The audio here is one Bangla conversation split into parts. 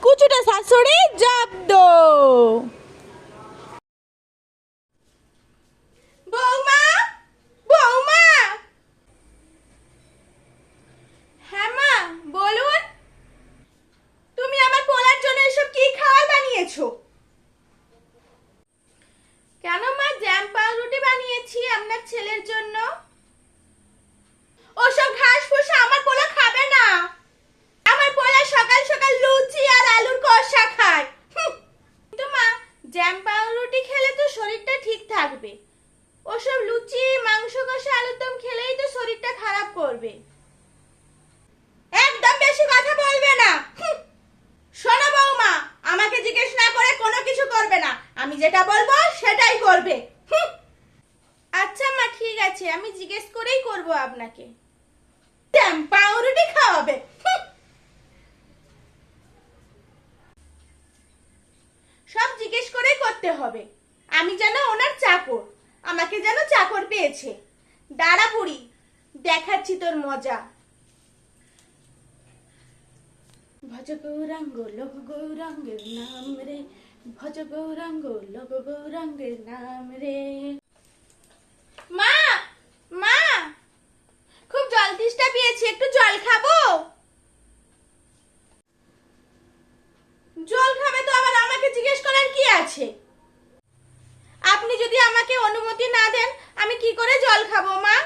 কুচুটা শাশুড়ি জব্দ। বৌমা, বৌমা। হ্যাঁ মা, বলুন। তুমি আমার পোলার জন্য এসব কি খাবার বানিয়েছো? কেন মা, জ্যাম পাউরুটি বানিয়েছি আপনার ছেলের জন্য। ওসব ঘাস ফুস আমার পোলা খাবে না। আমার পোলা সকাল সকাল লুচি আর আলুর কষা খায়। কিন্তু মা, জ্যাম পাউরুটি খেলে তো শরীরটা ঠিক থাকবে। ওসব লুচি, মাংস কষা, আলুর দম খেলেই তো শরীরটা খারাপ করবে। একদম বেশি কথা বলবে না। শোনো বৌমা, আমাকে জিজ্ঞেস না করে কোনো কিছু করবে না। আমি যেটা বলবো সেটাই করবে। আচ্ছা মা, ঠিক আছে, আমি জিজ্ঞেস করেই করব আপনাকে। পাউরুটি খাওয়াবে? সব জিজ্ঞেস করেই করতে হবে। আমি যেন ওনার চাকর, আমাকে যেন চাকর পেয়েছে। দাঁড়া বুড়ি, দেখাচ্ছি তোর মজা। ভজ গৌরাঙ্গ লোক গৌরাঙ্গের নাম রে, ভজ গৌরাঙ্গ লোক গৌরাঙ্গের নাম রে। মা, মা, খুব জল তেষ্টা পেয়েছে, একটু জল খাবো? জল খাবে তো আবার আমাকে জিজ্ঞেস করার কি আছে? আপনি যদি আমাকে অনুমতি না দেন আমি কি করে জল খাবো মা?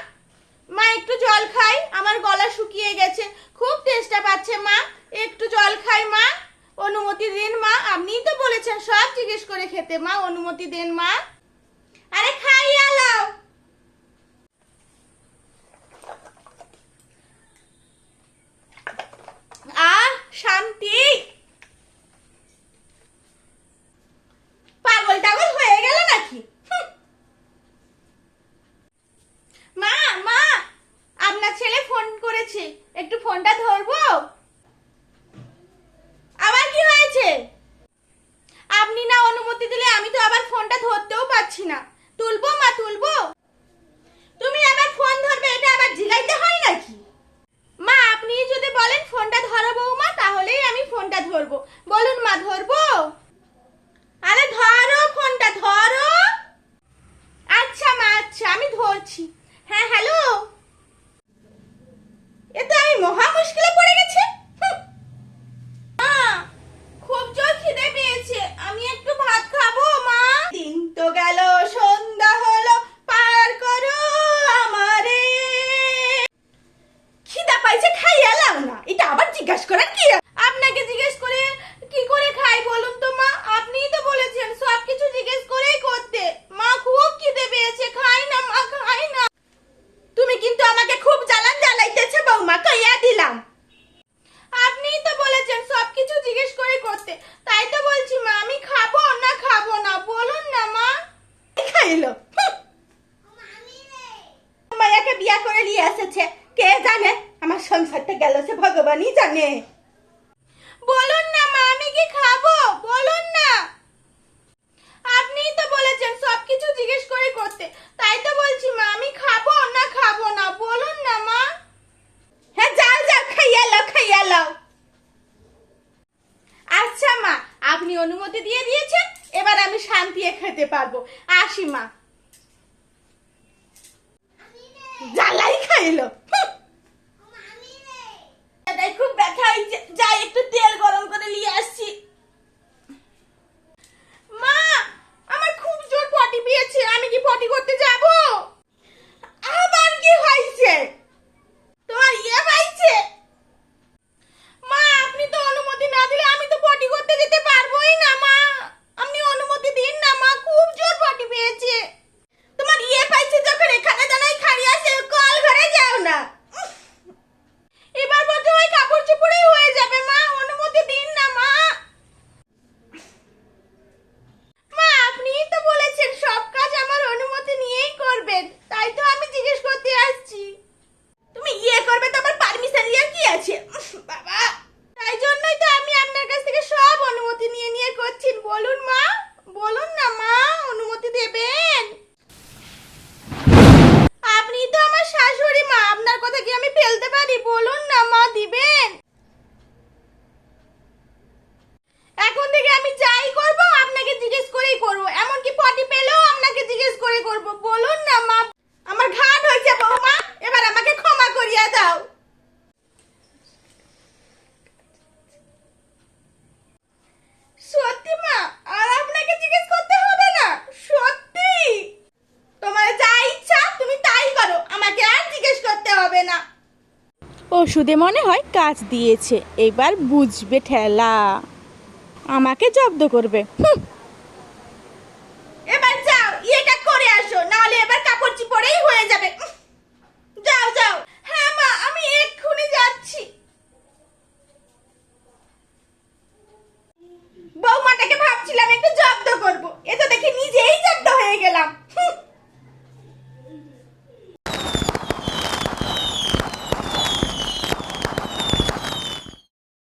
মা, একটু জল খাই, আমার গলা শুকিয়ে গেছে, খুব তেষ্টা পাচ্ছে মা, একটু জল খাই মা। অনুমতি দিন মা, আপনিই তো বলেছেন সব জিজ্ঞেস করে খেতে। মা, অনুমতি দেন মা। আরে খাইয়া লাও। আহ, শান্তি। পাগল টাগল হয়ে গেল নাকি? মা, মা, আপনার ছেলে ফোন করেছে, একটু ফোনটা ধরবো? আবার কি হয়েছে? আপনি না অনুমতি দিলে আমি তো আবার ফোনটা ধরতেও পাচ্ছি না। তুলবো মা, তুলবো? তুমি আবার ফোন ধরবে, এটা আবার জিগাইতে হয় নাকি? মা, আপনি যদি বলেন ফোনটা ধরো বৌমা, তাহলেই আমি ফোনটা ধরবো। বলুন মা, ধরবো? আরে ধরো, ফোনটা ধরো। আচ্ছা মা, আচ্ছা, আমি ধরছি। হ্যাঁ, হ্যালো। এ তো আমি মহা মুশকিলে পড়ে গেছি। মা, খুব জোর খিদে পেয়েছে, আমি একটু ভাত খাবো মা। দিন তো গেল, সন্ধ্যা হলো, পার করো আমারে। খিদা পাইছে, খাইয়া লাও না, এটা আবার জিজ্ঞাসা করার কি? আপনাকে জিজ্ঞেস করে কি করে খাই বলুন তো মা? আপনিই তো বলেছেন সবকিছু জিজ্ঞেস করেই করতে। মা, খুব খিদে পেয়েছে, খাই না মা, খাই না। তুমি কিন্তু আমাকে খুব জ্বালাইতেছে বৌমা, কইয়া দিলাম। আপনিই তো বলেছেন সবকিছু জিজ্ঞেস করে করতে, তাই তো বলছি মা, আমি খাবো না, খাবো না, বলুন না মা। খাইলো মায়াকে বিয়া করে নিয়ে এসেছে, কে জানে আমার সংসারটা গেল সে ভগবানই জানে। বলুন না মা, আমি কি খাবো? বলুন না। আপনিই তো বলেছেন সবকিছু জিজ্ঞেস করে করতে, তাই তো বলছি মা, আমি খাবো না, খাবো না, বলুন না মা। হ্যাঁ, যাও যাও, খাইয়া লাও, খাইয়া লাও। আচ্ছা মা, আপনি অনুমতি দিয়ে দিয়েছেন, এবার আমি শান্তিতে খেতে পারবো। আসি মা। জ্বালাই খাইলো। খুব ব্যথা হয়েছে, যাই একটু তেল গরম করে নিয়ে আসছি। মা, আমার খুব জোর পটি পেয়েছে, আমি কি পটি করতে যাব? আবার কি হয়েছে? তোমার ইয়ে হয়েছে? মা, আপনি তো অনুমতি না দিলে আমি তো পটি করতে যেতে পারবোই না মা। আপনি অনুমতি দিন না মা, খুব জোর পটি পেয়েছে। তোমার ইয়ে পাইছে যখন এখানে জানাই খাড়ি আসে, কল ঘরে যাও না। করব বলুন না মা। আমার ঘাট হয়েছে বৌমা, এবার আমাকে ক্ষমা করিয়া দাও। সত্যি মা, আর আপনাকে জিজ্ঞেস করতে হবে না, সত্যি। তোমার যা ইচ্ছা তুমি তাই করো, আমাকে আর জিজ্ঞেস করতে হবে না। ওষুধে মনে হয় কাজ দিয়েছে, এবার বুঝবে ঠেলা, আমাকে জব্দ করবে। এবার যাও ইয়েটা করে আসো, নাহলে এবার কাপড় চিপড়েই হয়ে যাবে।